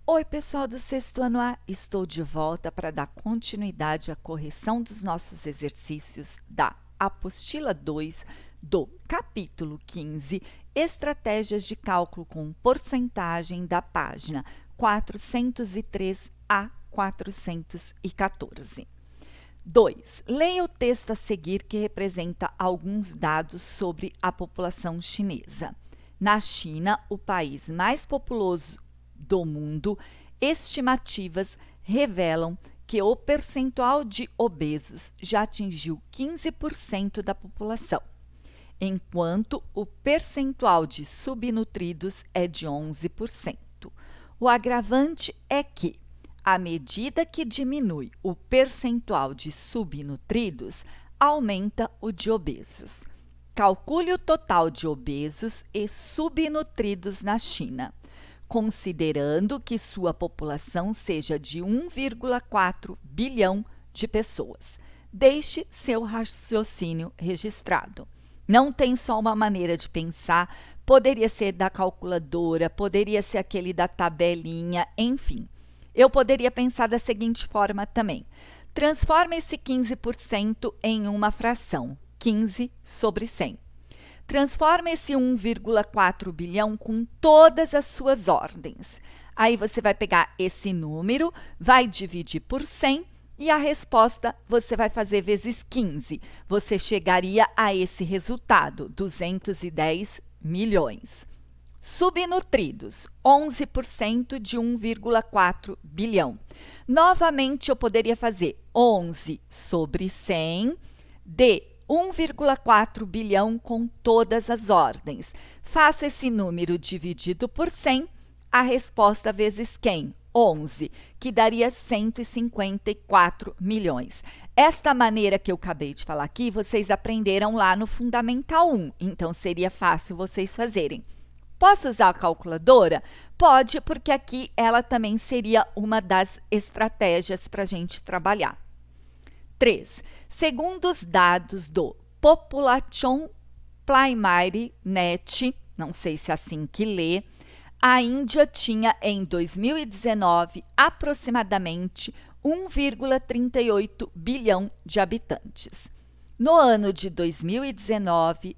Oi, pessoal do sexto ano A, estou de volta para dar continuidade à correção dos nossos exercícios da apostila 2 do capítulo 15, Estratégias de Cálculo com Porcentagem, da página 403 a 414. 2. Leia o texto a seguir que representa alguns dados sobre a população chinesa. Na China, o país mais populoso do mundo, estimativas revelam que o percentual de obesos já atingiu 15% da população, enquanto o percentual de subnutridos é de 11%. O agravante é que, à medida que diminui o percentual de subnutridos, aumenta o de obesos. Calcule o total de obesos e subnutridos na China, considerando que sua população seja de 1,4 bilhão de pessoas. Deixe seu raciocínio registrado. Não tem só uma maneira de pensar, poderia ser da calculadora, poderia ser aquele da tabelinha, enfim. Eu poderia pensar da seguinte forma também. Transforme esse 15% em uma fração, 15 sobre 100. Transforma esse 1,4 bilhão com todas as suas ordens. Aí você vai pegar esse número, vai dividir por 100 e a resposta você vai fazer vezes 15. Você chegaria a esse resultado, 210 milhões. Subnutridos, 11% de 1,4 bilhão. Novamente, eu poderia fazer 11 sobre 100 de 1,4 bilhão com todas as ordens. Faça esse número dividido por 100, a resposta vezes quem? 11, que daria 154 milhões. Esta maneira que eu acabei de falar aqui, vocês aprenderam lá no Fundamental 1, então seria fácil vocês fazerem. Posso usar a calculadora? Pode, porque aqui ela também seria uma das estratégias para a gente trabalhar. 3. Segundo os dados do Population Primary Net, não sei se é assim que lê, a Índia tinha em 2019 aproximadamente 1,38 bilhão de habitantes. No ano de 2019,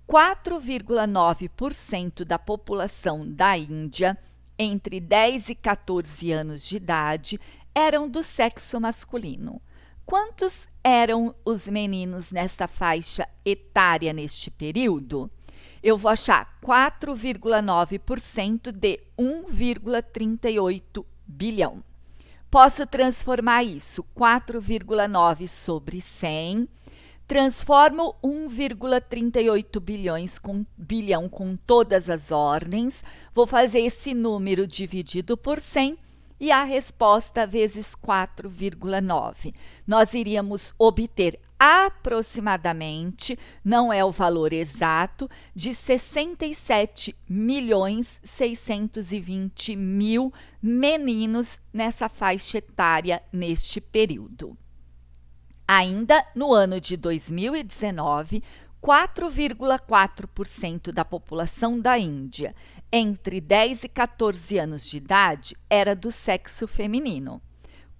4,9% da população da Índia entre 10 e 14 anos de idade eram do sexo masculino. Quantos eram os meninos nesta faixa etária neste período? Eu vou achar 4,9% de 1,38 bilhão. Posso transformar isso, 4,9 sobre 100, transformo 1,38 bilhão com todas as ordens, vou fazer esse número dividido por 100 e a resposta vezes 4,9. Nós iríamos obter aproximadamente, não é o valor exato, de 67.620.000 meninos nessa faixa etária neste período. Ainda no ano de 2019, 4,4% da população da Índia entre 10 e 14 anos de idade era do sexo feminino.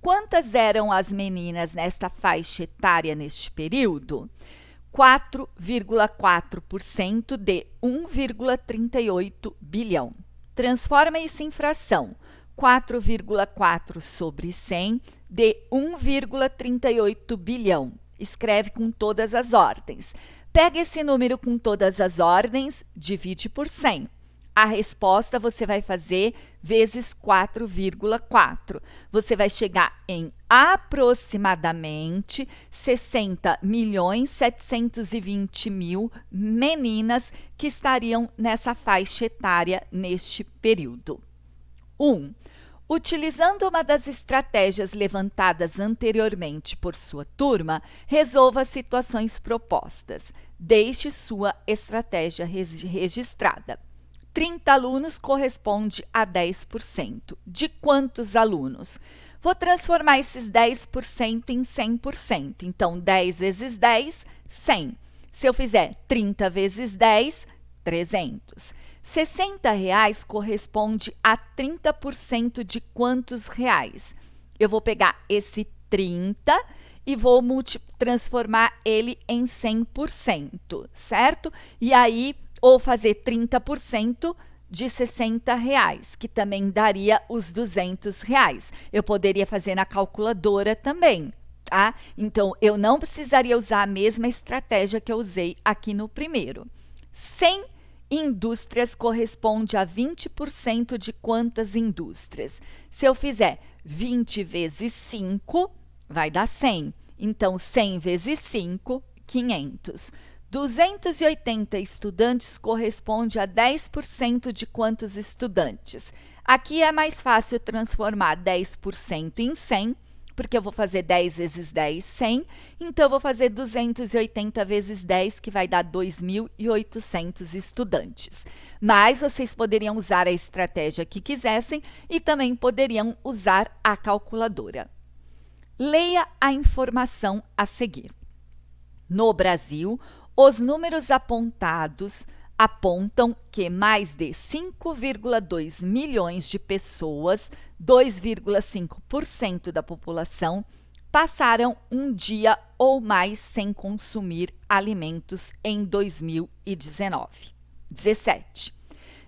Quantas eram as meninas nesta faixa etária neste período? 4,4% de 1,38 bilhão. Transforma isso em fração. 4,4 sobre 100 de 1,38 bilhão. Escreve com todas as ordens. Pega esse número com todas as ordens, divide por 100. A resposta você vai fazer vezes 4,4. Você vai chegar em aproximadamente 60.720.000 meninas que estariam nessa faixa etária neste período. 1. Utilizando uma das estratégias levantadas anteriormente por sua turma, resolva as situações propostas. Deixe sua estratégia registrada. 30 alunos corresponde a 10%. De quantos alunos? Vou transformar esses 10% em 100%. Então, 10 vezes 10, 100. Se eu fizer 30 vezes 10, 300. R$ 60 corresponde a 30% de quantos reais? Eu vou pegar esse 30 e vou transformar ele em 100%, certo? E aí, ou fazer 30% de R$ 60, que também daria os R$ 200. Eu poderia fazer na calculadora também, tá? Então, eu não precisaria usar a mesma estratégia que eu usei aqui no primeiro. 100 indústrias corresponde a 20% de quantas indústrias? Se eu fizer 20 vezes 5, vai dar 100. Então, 100 vezes 5, 500. 280 estudantes corresponde a 10% de quantos estudantes? Aqui é mais fácil transformar 10% em 100, porque eu vou fazer 10 vezes 10, 100. Então, eu vou fazer 280 vezes 10, que vai dar 2.800 estudantes. Mas vocês poderiam usar a estratégia que quisessem e também poderiam usar a calculadora. Leia a informação a seguir. No Brasil, os números apontados apontam que mais de 5,2 milhões de pessoas, 2,5% da população, passaram um dia ou mais sem consumir alimentos em 2017.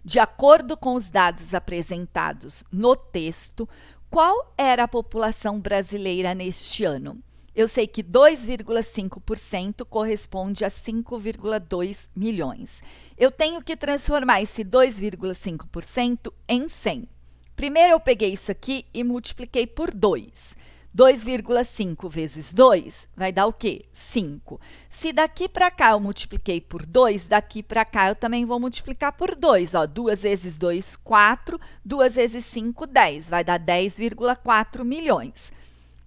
De acordo com os dados apresentados no texto, qual era a população brasileira neste ano? Eu sei que 2,5% corresponde a 5,2 milhões. Eu tenho que transformar esse 2,5% em 100. Primeiro eu peguei isso aqui e multipliquei por 2. 2,5 vezes 2 vai dar o quê? 5. Se daqui para cá eu multipliquei por 2, daqui para cá eu também vou multiplicar por 2. 2 vezes 2, 4. 2 vezes 5, 10. Vai dar 10,4 milhões.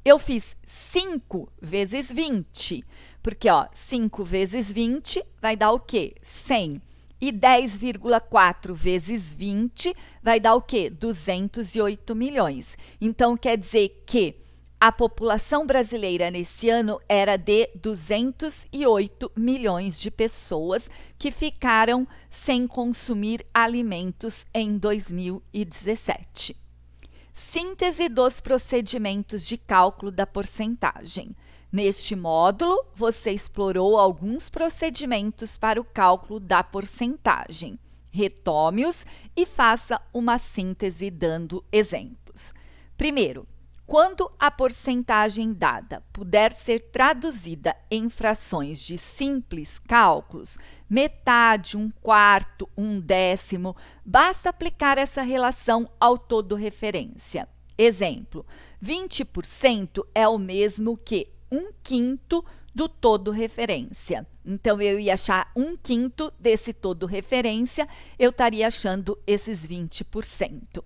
Eu fiz 5 vezes 20, porque 5 vezes 20 vai dar o quê? 100. E 10,4 vezes 20 vai dar o quê? 208 milhões. Então, quer dizer que a população brasileira nesse ano era de 208 milhões de pessoas que ficaram sem consumir alimentos em 2017. Síntese dos procedimentos de cálculo da porcentagem. Neste módulo, você explorou alguns procedimentos para o cálculo da porcentagem. Retome-os e faça uma síntese dando exemplos. Primeiro, quando a porcentagem dada puder ser traduzida em frações de simples cálculos, metade, 1/4, 1/10, basta aplicar essa relação ao todo referência. Exemplo, 20% é o mesmo que 1/5 do todo referência. Então, eu ia achar 1/5 desse todo referência, eu estaria achando esses 20%.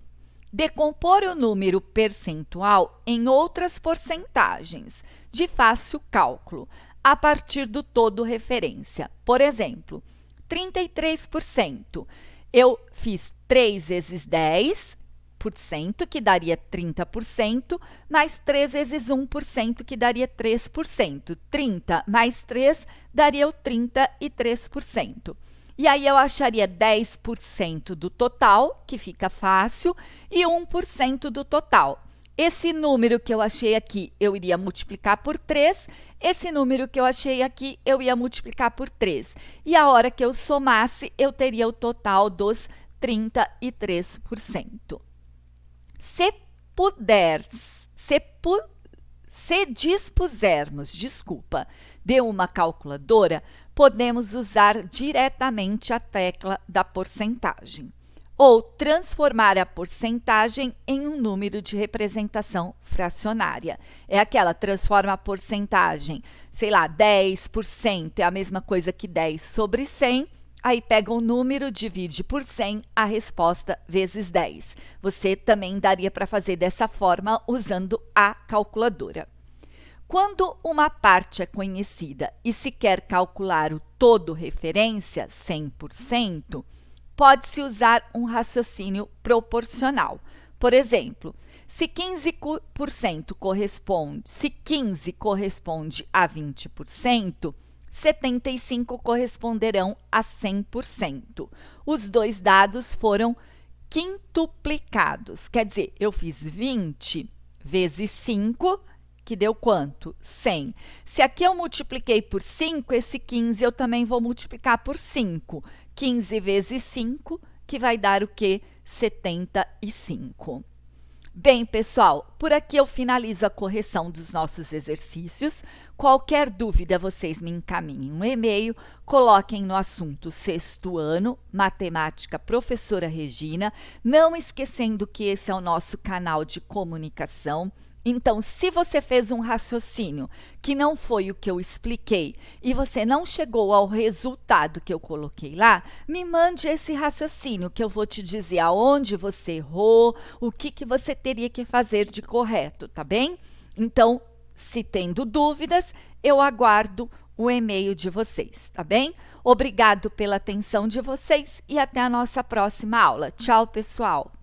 Decompor o número percentual em outras porcentagens, de fácil cálculo, a partir do todo referência. Por exemplo, 33%. Eu fiz 3 vezes 10%, que daria 30%, mais 3 vezes 1%, que daria 3%. 30 mais 3 daria o 33%. E aí, eu acharia 10% do total, que fica fácil, e 1% do total. Esse número que eu achei aqui, eu iria multiplicar por 3. Esse número que eu achei aqui, eu ia multiplicar por 3. E a hora que eu somasse, eu teria o total dos 33%. Se dispusermos, de uma calculadora, podemos usar diretamente a tecla da porcentagem ou transformar a porcentagem em um número de representação fracionária. É aquela, transforma a porcentagem, sei lá, 10% é a mesma coisa que 10 sobre 100, aí pega o número, divide por 100, a resposta vezes 10. Você também daria para fazer dessa forma usando a calculadora. Quando uma parte é conhecida e se quer calcular o todo referência, 100%, pode-se usar um raciocínio proporcional. Por exemplo, se 15 corresponde a 20%, 75 corresponderão a 100%. Os dois dados foram quintuplicados, quer dizer, eu fiz 20 vezes 5, que deu quanto? 100. Se aqui eu multipliquei por 5, esse 15 eu também vou multiplicar por 5. 15 vezes 5, que vai dar o quê? 75. Bem, pessoal, por aqui eu finalizo a correção dos nossos exercícios. Qualquer dúvida, vocês me encaminhem um e-mail, coloquem no assunto sexto ano, Matemática Professora Regina, não esquecendo que esse é o nosso canal de comunicação. Então, se você fez um raciocínio que não foi o que eu expliquei e você não chegou ao resultado que eu coloquei lá, me mande esse raciocínio que eu vou te dizer aonde você errou, o que você teria que fazer de correto, tá bem? Então, se tendo dúvidas, eu aguardo o e-mail de vocês, tá bem? Obrigado pela atenção de vocês e até a nossa próxima aula. Tchau, pessoal!